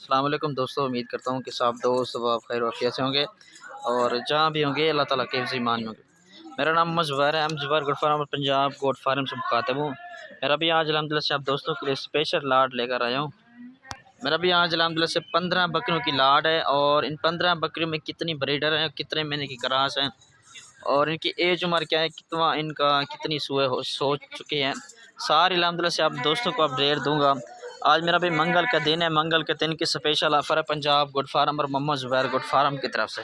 अस्सलाम वालेकुम दोस्तों, उम्मीद करता हूँ कि सब दोस्त व खैर वाफियत से होंगे और जहाँ भी होंगे अल्लाह ताला के हिफ्ज़ ईमान में होंगे। मेरा नाम मोहम्मद ज़ुबैर है, Zubair goat farm Punjab goat farm से मुखातिब हूँ। मेरा भी आज अल्हम्दुलिल्लाह से आप दोस्तों के लिए स्पेशल लाट लेकर आया हूँ। मेरा भी आज अल्हम्दुलिल्लाह से 15 बकरियों की लाट है और इन 15 बकरियों में कितनी ब्रीडर हैं, कितने महीने की क्रास हैं और इनकी एज उम्र क्या है, कितना इनका कितनी सुए हो सो चुके हैं, सारी अल्हम्दुलिल्लाह से आप दोस्तों को अपडेट दूंगा। आज मेरा भी मंगल का दिन है, मंगल के दिन की स्पेशल ऑफ़र है पंजाब गुड फार्म और मोहम्मद ज़ुबैर गुड फार्म की तरफ से।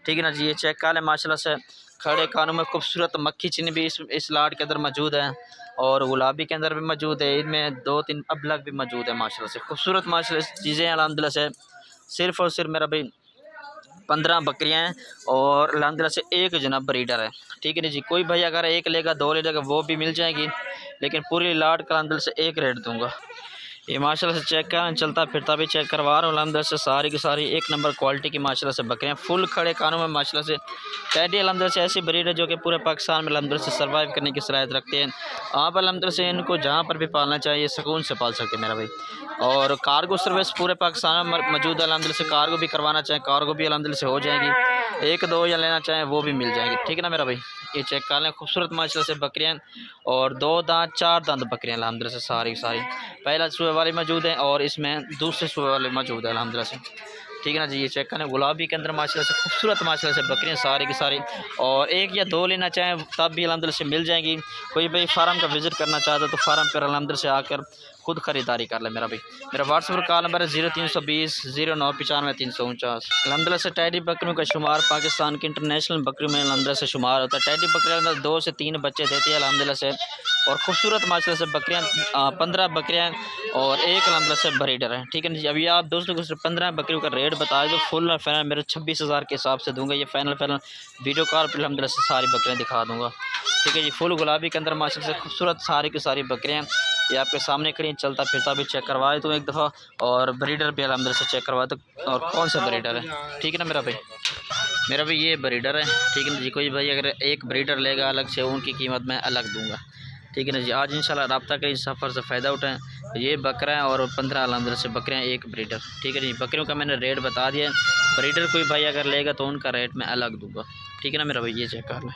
ठीक है ना जी, ये चेक कर लें माशाल्लाह से खड़े कानों में खूबसूरत मक्खी चिन्ह भी इस लाट के अंदर मौजूद है और गुलाबी के अंदर भी मौजूद है। इनमें 2-3 अबलग भी मौजूद है माशाल्लाह से खूबसूरत माशाल्लाह चीज़ें अल्हम्दुलिल्लाह से। सिर्फ़ और सिर्फ मेरा भाई 15 बकरियाँ हैं और अल्हम्दुलिल्लाह से एक जनाब ब्रीडर है। ठीक है ना जी, कोई भाई अगर एक लेगा 2 ले लेगा वो भी मिल जाएगी, लेकिन पूरी लाट का अल्हम्दुलिल्लाह से एक रेट दूंगा। ये माशाल्लाह से चेक कर, चलता फिरता भी चेक करवा रहा हूँ अल्हम्दुलिल्लाह से, सारी की सारी एक नंबर क्वालिटी की माशाल्लाह से बकरियाँ फुल खड़े कानों में माशाल्लाह से। टैडी अल्हम्दुलिल्लाह से ऐसी ब्रीड है जो कि पूरे पाकिस्तान में अल्हम्दुलिल्लाह से सर्वाइव करने की सलाहियत रखते हैं। आप अल्हम्दुलिल्लाह से इनको जहाँ पर भी पालना चाहिए सुकून से पाल सकते हैं मेरा भाई। और कार्गो सर्विस पूरे पाकिस्तान में मौजूद है अल्हम्दुलिल्लाह से, कार्गो भी करवाना चाहें कार्गो भी अल्हम्दुलिल्लाह से हो जाएगी, 1-2 या लेना चाहें वो भी मिल जाएगी। ठीक है ना मेरा भाई, ये चेक कर लें खूबसूरत माशाल्लाह से बकरियाँ और 2 दांत 4 दांत बकरियाँ अल्हम्दुलिल्लाह से सारी सारी। पहला सुबह वाली मौजूद है और इसमें दूसरे सुबह वाले मौजूद है अल्हम्दुलिल्लाह से। ठीक है ना जी, ये चेक करें गुलाबी के अंदर माशाल्लाह से खूबसूरत माशाल्लाह से बकरियाँ सारी की सारी। और 1 या 2 लेना चाहें तब भी अल्हम्दुलिल्लाह से मिल जाएंगी। कोई भाई फार्म का विज़िट करना चाहता है तो फार्म पर अल्हम्दुलिल्लाह से आकर खुद ख़रीदारी कर ले मेरा भाई। मेरा व्हाट्सएप पर कॉल नंबर है 0320 0995 349। अल्हम्दुलिल्लाह से टैडी बकरियों का शुमार पाकिस्तान की इंटरनेशनल बकरियों में अल्हम्दुलिल्लाह से शुमार होता है। टैडी बकरियाँ अंदर 2 से 3 बच्चे देती है अल्हम्दुलिल्लाह से और खूबसूरत माशाल्लाह से बकरियाँ 15 बकरियाँ और एक अल्हम्दुलिल्लाह से ब्रीडर है। ठीक है ना जी, अभी आप दोस्तों को सिर्फ 15 बकरियों का रेट बताया जो फुल और फाइनल मेरे 26,000 के हिसाब से दूंगा। ये फाइनल वीडियो कॉल पर अल्हम्दुलिल्लाह से सारी बकरियाँ दिखा दूंगा। ठीक है जी, फुल गुलाबी के अंदर माशाल्लाह से खूबसूरत सारी की सारी बकरियाँ ये आपके सामने खड़ी हैं। चलता फिरता भी चेक करवाए तो एक दफ़ा और ब्रीडर भी अल्हम्दुलिल्लाह से चेक करवाए तो, और कौन सा ब्रीडर है। ठीक है ना मेरा भाई, मेरा भाई ये ब्रीडर है। ठीक है ना जी, कोई भाई अगर एक ब्रीडर लेगा अलग से उनकी कीमत मैं अलग दूंगा। ठीक है ना जी, आज इंशाल्लाह रब्ता करें, सफ़र से फ़ायदा उठाएं। ये बकरा है और 15 अल्हम्दुलिल्लाह से बकरियाँ एक ब्रीडर। ठीक है जी, बकरियों का मैंने रेट बता दिया। ब्रीडर कोई भाई अगर लेगा तो उनका रेट मैं अलग दूंगा। ठीक है ना मेरा भाई, ये चेक कर लें।